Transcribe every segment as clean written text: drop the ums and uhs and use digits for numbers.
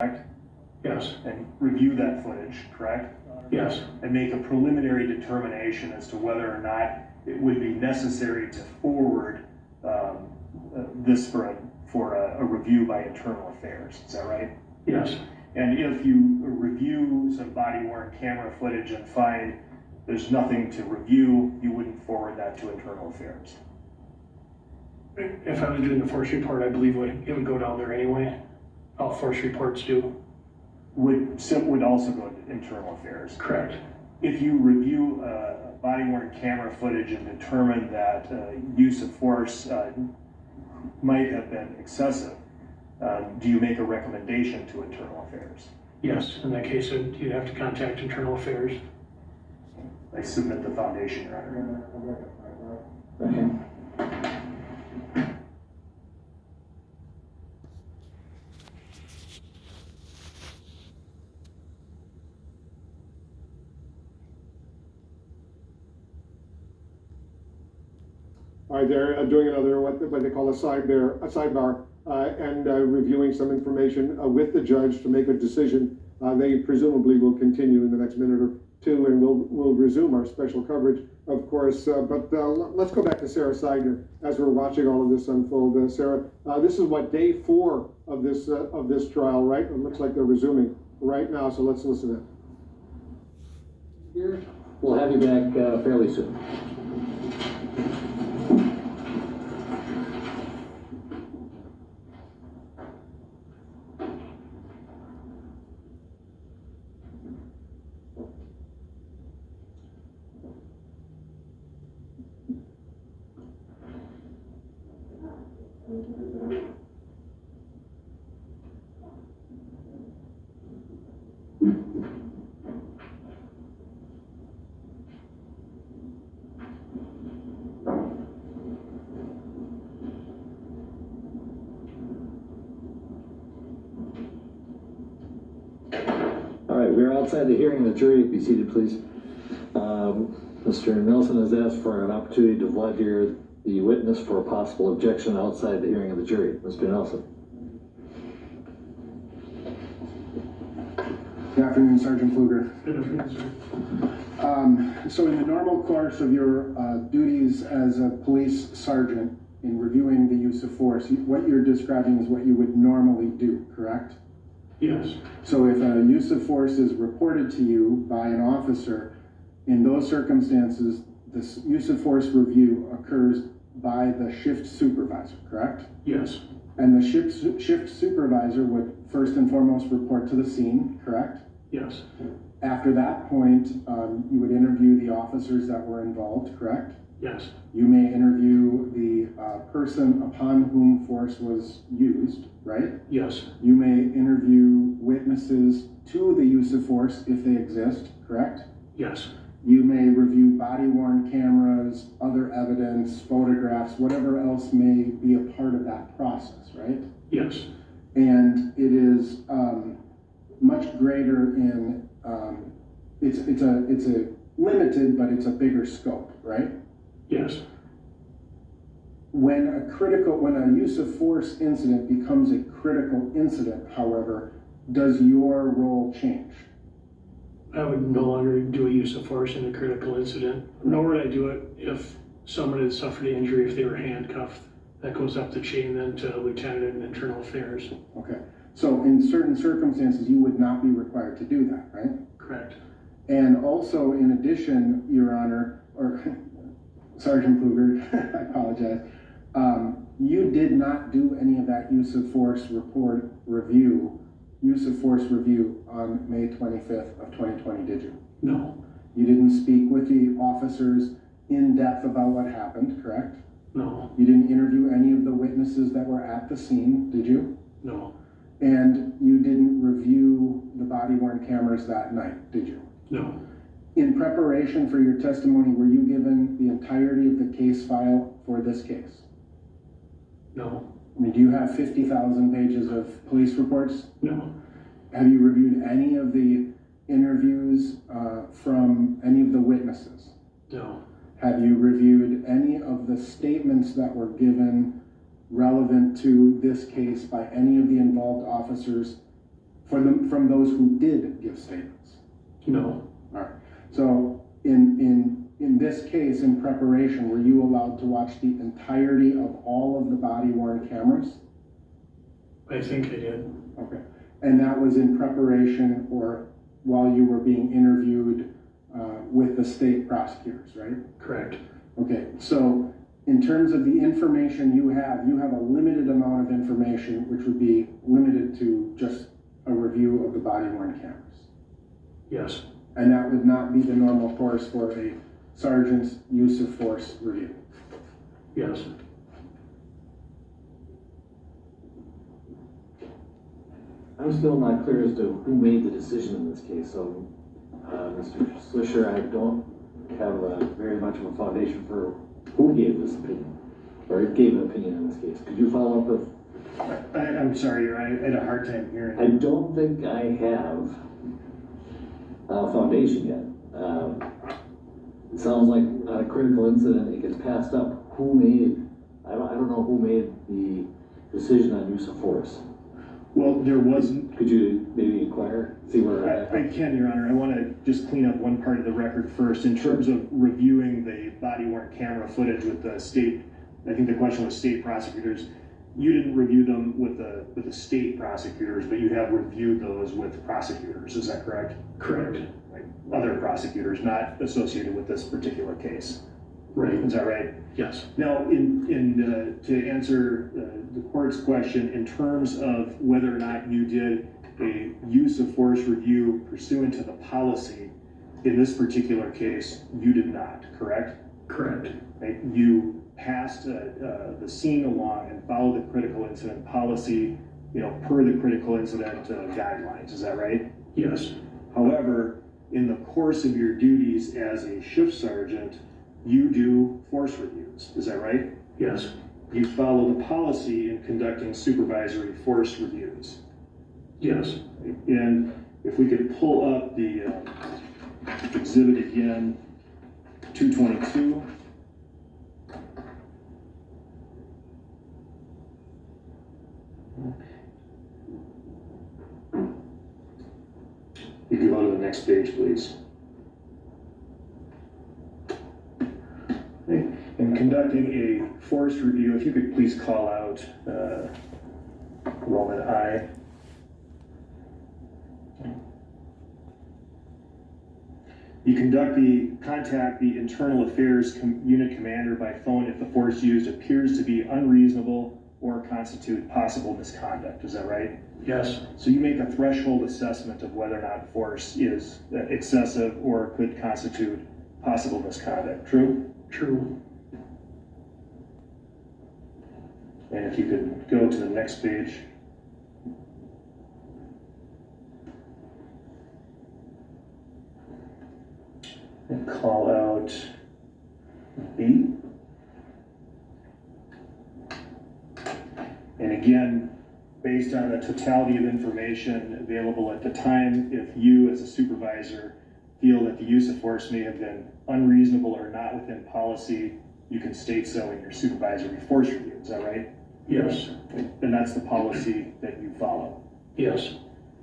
correct? Yes. And review that footage, correct? Yes. And make a preliminary determination as to whether or not it would be necessary to forward this for a review by internal affairs. Is that right? Yes. And if you review some body-worn camera footage and find there's nothing to review, you wouldn't forward that to internal affairs. If I was doing the force report, I believe it would go down there anyway. All force reports do. Would also go to internal affairs. Correct. If you review body-worn camera footage and determine that use of force might have been excessive, do you make a recommendation to internal affairs? Yes. In that case, you'd have to contact internal affairs. I submit the foundation, Your Honor. Okay. All right, they're doing another, what they call a sidebar, and reviewing some information with the judge to make a decision. They presumably will continue in the next minute or two, and we'll resume our special coverage, of course. But let's go back to Sarah Seidner as we're watching all of this unfold. Sarah, this is what, day 4 of this trial, right? It looks like they're resuming right now, so let's listen in. We'll have you back fairly soon. All right, we're outside the hearing. The jury, be seated, please. Mr. Nelson has asked for an opportunity to voir dire the witness for a possible objection outside the hearing of the jury. Mr. Nelson. Good afternoon, Sergeant Pfluger. Good afternoon, sir. So in the normal course of your duties as a police sergeant in reviewing the use of force, what you're describing is what you would normally do, correct? Yes. So if a use of force is reported to you by an officer, in those circumstances, this use of force review occurs by the shift supervisor, correct? Yes. And the shift supervisor would first and foremost report to the scene, correct? Yes. After that point, you would interview the officers that were involved, correct? Yes. You may interview the person upon whom force was used, right? Yes. You may interview witnesses to the use of force if they exist, correct? Yes. You may review body-worn cameras, other evidence, photographs, whatever else may be a part of that process, right? Yes. And it is much greater in it's a limited, but it's a bigger scope, right? Yes. When a use of force incident becomes a critical incident, however, does your role change? I would no longer do a use of force in a critical incident, nor would I do it if someone had suffered an injury if they were handcuffed. That goes up the chain then to lieutenant and internal affairs. Okay. So in certain circumstances, you would not be required to do that, right? Correct. And also, in addition, Your Honor, or Sergeant Pfluger, I apologize, you did not do any of that use of force review on May 25th of 2020, did you? No. You didn't speak with the officers in depth about what happened, correct? No. You didn't interview any of the witnesses that were at the scene, did you? No. And you didn't review the body-worn cameras that night, did you? No. In preparation for your testimony, were you given the entirety of the case file for this case? No. I mean, do you have 50,000 pages of police reports? No. Have you reviewed any of the interviews from any of the witnesses? No. Have you reviewed any of the statements that were given relevant to this case by any of the involved officers from those who did give statements? No, All right. So in this case, in preparation, were you allowed to watch the entirety of all of the body worn cameras? I think I did. Okay. And that was in preparation or while you were being interviewed with the state prosecutors, right? Correct. Okay. So in terms of the information you have a limited amount of information, which would be limited to just a review of the body worn cameras. Yes, And that would not be the normal course for a sergeant's use of force review. yes. I'm still not clear as to who made the decision in this case, so, Mr. Swisher, I don't have very much of a foundation for who gave this opinion, or gave an opinion in this case. Could you follow up with? I'm sorry, I had a hard time hearing. I don't think I have a foundation yet. It sounds like on a critical incident, it gets passed up. Who made, I don't know who made the decision on use of force. Well, there wasn't. Could you maybe inquire, see where? I can, Your Honor. I want to just clean up one part of the record first. In terms of reviewing the body-worn camera footage with the state, I think the question was state prosecutors. You didn't review them with the state prosecutors, but you have reviewed those with prosecutors. Is that correct? Correct. Like other prosecutors, not associated with this particular case. Right. Is that right? Yes. Now, to answer the court's question, in terms of whether or not you did a use of force review pursuant to the policy, in this particular case, you did not, correct? Correct. Right? You passed the scene along and followed the critical incident policy, per the critical incident guidelines. Is that right? Yes. However, in the course of your duties as a shift sergeant, you do force reviews. Is that right? Yes. You follow the policy in conducting supervisory force reviews. Yes. And if we could pull up the exhibit again, 222. You can go to the next page, please. In conducting a force review, if you could please call out Roman I. You contact the internal affairs unit commander by phone if the force used appears to be unreasonable or constitute possible misconduct. Is that right? Yes. So you make a threshold assessment of whether or not force is excessive or could constitute possible misconduct. True? True. And if you could go to the next page. And call out B. And again, based on the totality of information available at the time, if you as a supervisor feel that the use of force may have been unreasonable or not within policy, you can state so in your supervisory force review. Is that right? Yes. And that's the policy that you follow. Yes.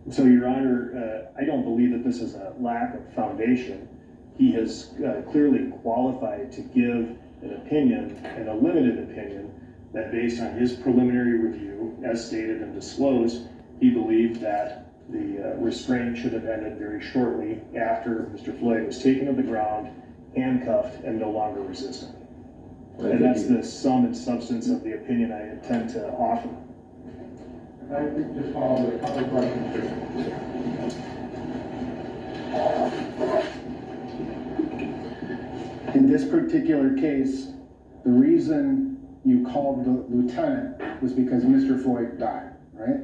So, Your Honor, I don't believe that this is a lack of foundation. He has clearly qualified to give an opinion, and a limited opinion, that based on his preliminary review, as stated and disclosed, he believed that the restraint should have ended very shortly after Mr. Floyd was taken to the ground, handcuffed, and no longer resisting. And that's the sum and substance of the opinion I intend to offer. I think just follow with a couple of questions. In this particular case, the reason you called the lieutenant was because Mr. Floyd died, right?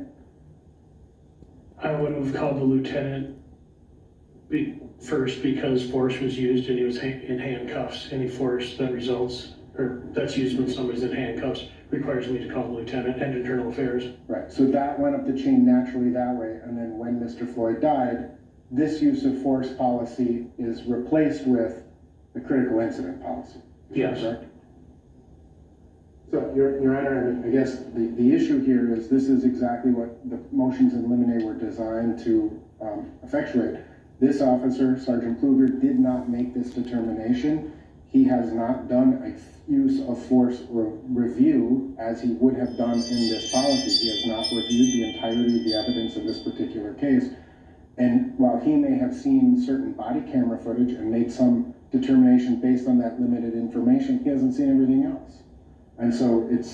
I would have called the lieutenant first because force was used and he was in handcuffs. Any force that results, or that's used when somebody's in handcuffs, requires me to call the lieutenant and internal affairs. Right, so that went up the chain naturally that way, and then when Mr. Floyd died, this use of force policy is replaced with the critical incident policy. Yes. Correct? So, Your Honor, I guess the issue here is this is exactly what the motions in limine were designed to effectuate. This officer, Sergeant Kluger, did not make this determination. He has not done a use of force review as he would have done in this policy. He has not reviewed the entirety of the evidence in this particular case. And while he may have seen certain body camera footage and made some determination based on that limited information, he hasn't seen everything else. And so it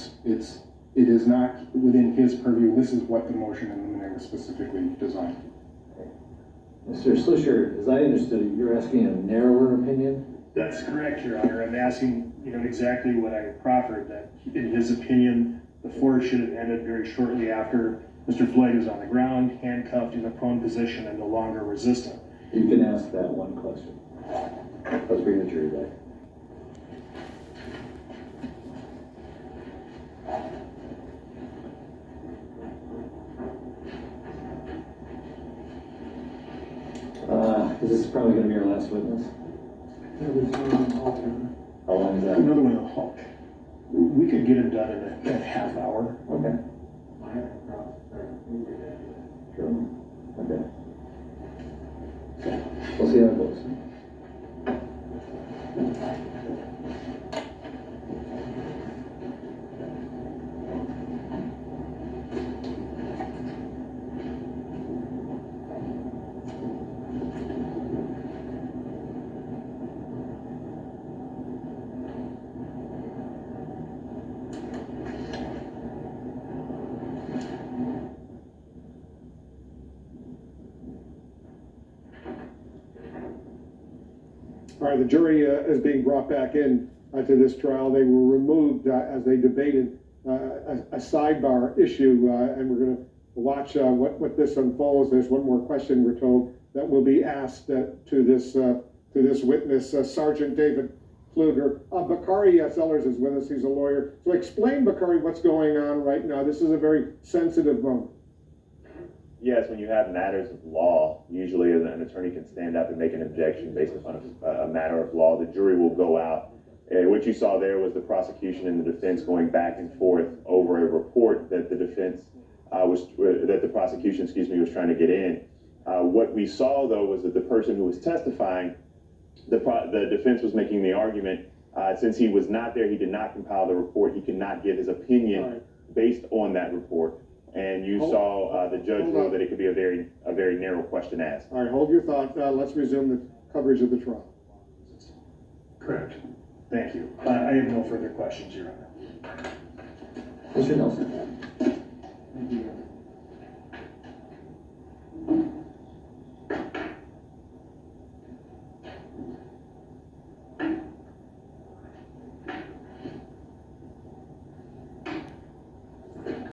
is not within his purview. This is what the motion in limine was specifically designed. Mr. Slusher, as I understood it, you're asking a narrower opinion? That's correct, Your Honor. I'm asking, exactly what I proffered, that in his opinion, the force should have ended very shortly after Mr. Floyd was on the ground, handcuffed in a prone position and no longer resistant. You can ask that one question. Let's bring the jury back. This is probably going to be our last witness. How long is that? Another one will halt. We could get him done in a half hour. Okay. Sure. Okay. We'll see how it goes. All right, the jury is being brought back in to this trial. They were removed as they debated a sidebar issue, and we're going to watch what this unfolds. There's one more question, we're told, that will be asked to this witness, Sergeant David Kluger. Bakari Sellers is with us. He's a lawyer. So explain, Bakari, what's going on right now. This is a very sensitive moment. Yes, when you have matters of law, usually an attorney can stand up and make an objection based upon a matter of law. The jury will go out. What you saw there was the prosecution and the defense going back and forth over a report that the prosecution, was trying to get in. What we saw, though, was that the person who was testifying, the defense was making the argument, since he was not there, he did not compile the report, he could not give his opinion based on that report. And you saw the judge rule that it could be a very narrow question asked. All right, hold your thought. Let's resume the coverage of the trial. Correct. Thank you. I have no further questions, Your Honor. Mr. Nelson.